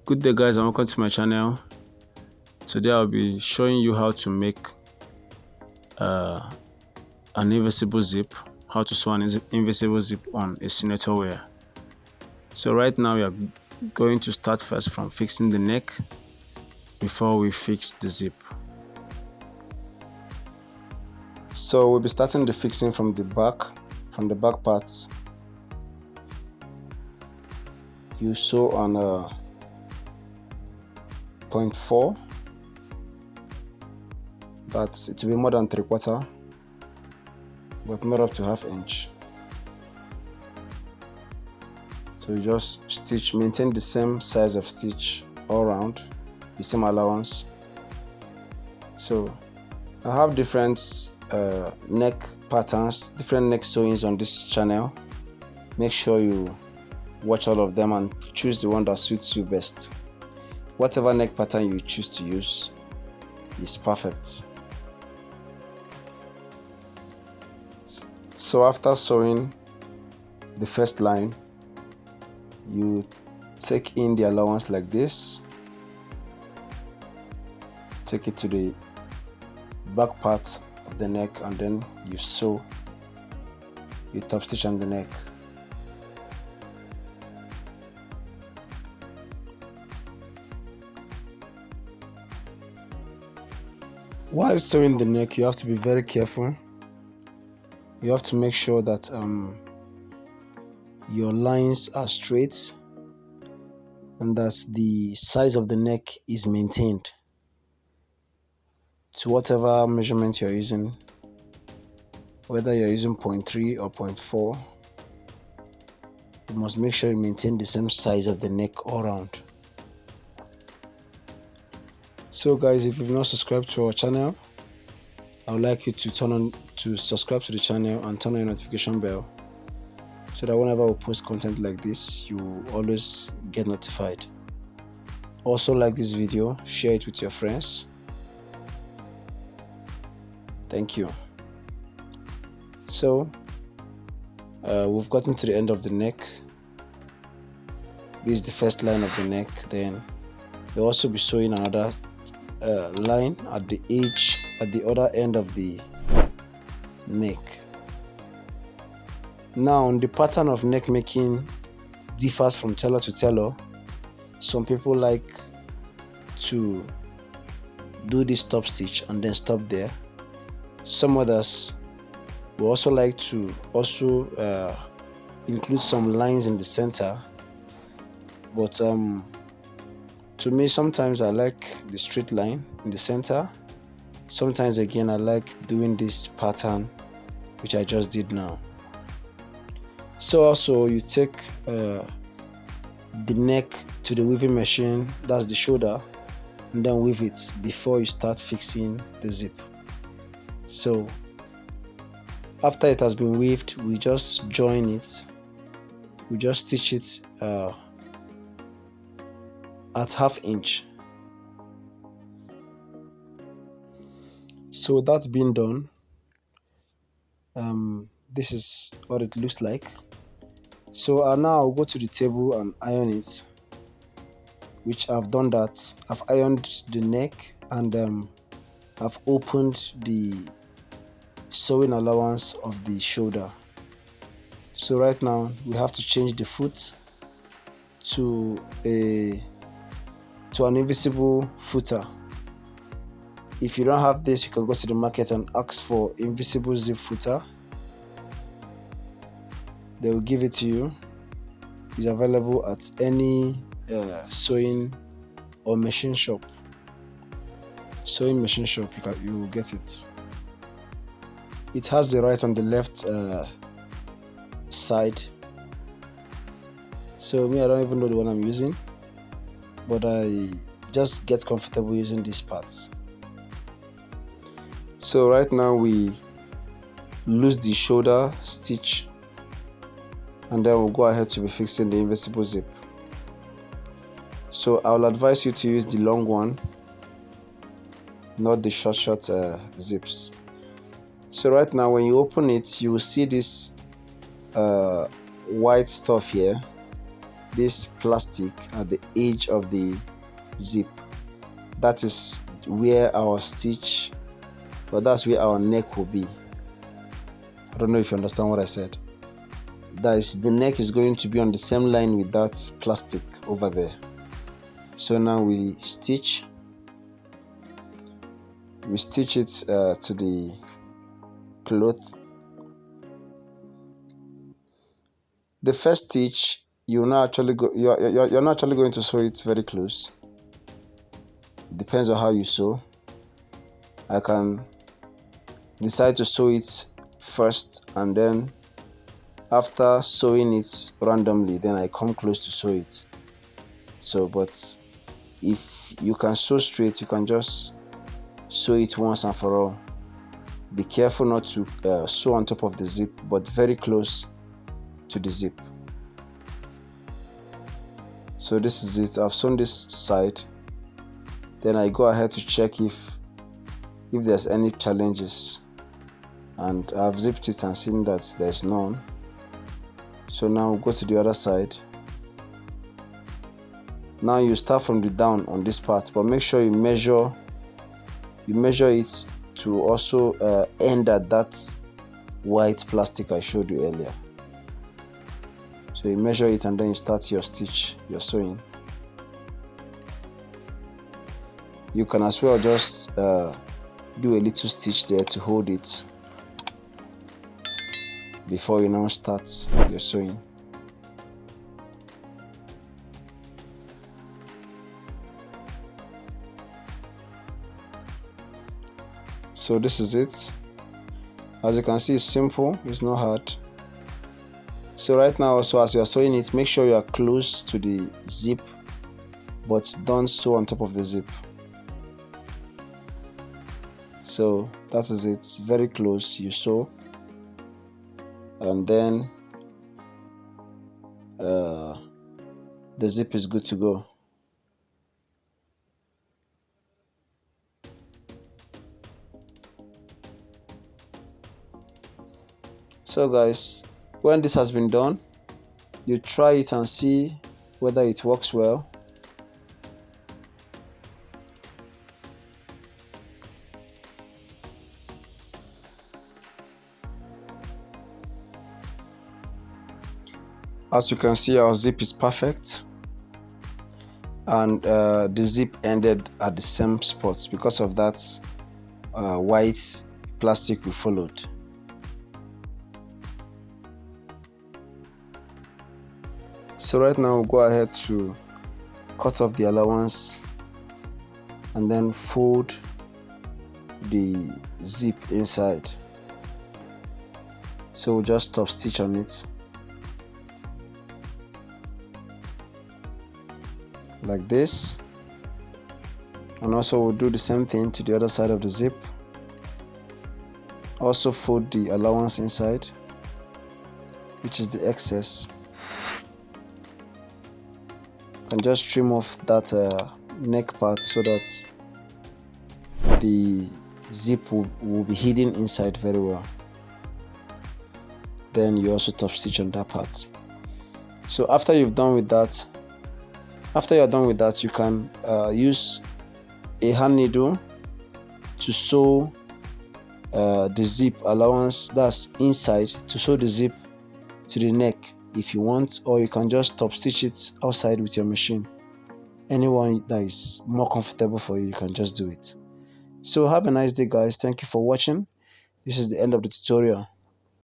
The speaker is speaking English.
Good day guys, and welcome to my channel. Today I'll be showing you how to make an invisible zip, how to sew an invisible zip on a senator wear. So right now we are going to start first from fixing the neck before we fix the zip. So we'll be starting the fixing from the back parts. You sew on a 0.4, but it will be more than 3/4, but not up to 1/2 inch. So you just stitch, maintain the same size of stitch all around, the same allowance. So I have different neck patterns, different neck sewings on this channel. Make sure you watch all of them and choose the one that suits you best. Whatever neck pattern you choose to use is perfect. So after sewing the first line, you take in the allowance like this, take it to the back part of the neck, and then you sew, you top stitch on the neck. While sewing the neck, you have to be very careful. You have to make sure that your lines are straight and that the size of the neck is maintained to whatever measurement you're using, whether you're using 0.3 or 0.4. You must make sure you maintain the same size of the neck all around. So guys, if you've not subscribed to our channel, I would like you to subscribe to the channel and turn on your notification bell, so that whenever we post content like this, you always get notified. Also, like this video, share it with your friends. Thank you. So we've gotten to the end of the neck. This is the first line of the neck. Then we'll also be sewing another line at the edge, at the other end of the neck. Now, the pattern of neck making differs from tailor to tailor. Some people like to do this top stitch and then stop there. Some others will also like to include some lines in the center, but to me, sometimes I like the straight line in the center. Sometimes again, I like doing this pattern, which I just did now. So also you take the neck to the weaving machine, that's the shoulder, and then weave it before you start fixing the zip. So after it has been weaved, we just join it, we just stitch it at 1/2 inch. So that's been done. This is what it looks like. So now I'll go to the table and iron it, which I've done that. I've ironed the neck and I've opened the sewing allowance of the shoulder. So right now we have to change the foot to an invisible footer. If you don't have this, you can go to the market and ask for invisible zip footer. They will give it to you. It's available at any sewing or machine shop. Sewing machine shop, you will get it. It has the right and the left side. So me, I don't even know the one I'm using, but I just get comfortable using these parts. So right now we lose the shoulder stitch, and then we'll go ahead to be fixing the invisible zip. So I'll advise you to use the long one, not the short zips. So right now when you open it, you will see this white stuff here. this plastic at the edge of the zip. That is where our stitch, but that's where our neck will be. I don't know if you understand what I said. That is, the neck is going to be on the same line with that plastic over there. So now we stitch it to the cloth. The first stitch, you're not actually going to sew it very close. Depends on how you sew. I can decide to sew it first, and then after sewing it randomly, then I come close to sew it. So, but if you can sew straight, you can just sew it once and for all. Be careful not to sew on top of the zip, but very close to the zip. So this is it. I've sewn this side. Then I go ahead to check if there's any challenges, and I've zipped it and seen that there's none. So now we'll go to the other side. Now you start from the down on this part, but make sure you measure it to also end at that white plastic I showed you earlier. So you measure it and then you start your stitch, your sewing. You can as well just do a little stitch there to hold it before you now start your sewing. So this is it. As you can see, it's simple, it's not hard. So right now, so as you are sewing it, make sure you are close to the zip, but don't sew on top of the zip. So that is it, very close, you sew, and then the zip is good to go. So guys, when this has been done, you try it and see whether it works well. As you can see, our zip is perfect, and the zip ended at the same spots because of that white plastic we followed. So right now we'll go ahead to cut off the allowance and then fold the zip inside. So we'll just top stitch on it like this, and also we'll do the same thing to the other side of the zip. Also fold the allowance inside, which is the excess. And just trim off that neck part so that the zip will be hidden inside very well. Then you also top stitch on that part. So after you're done with that, you can use a hand needle to sew the zip allowance that's inside, to sew the zip to the neck if you want, or you can just top stitch it outside with your machine. Anyone that is more comfortable for you, you can just do it. So have a nice day guys. Thank you for watching. This is the end of the tutorial.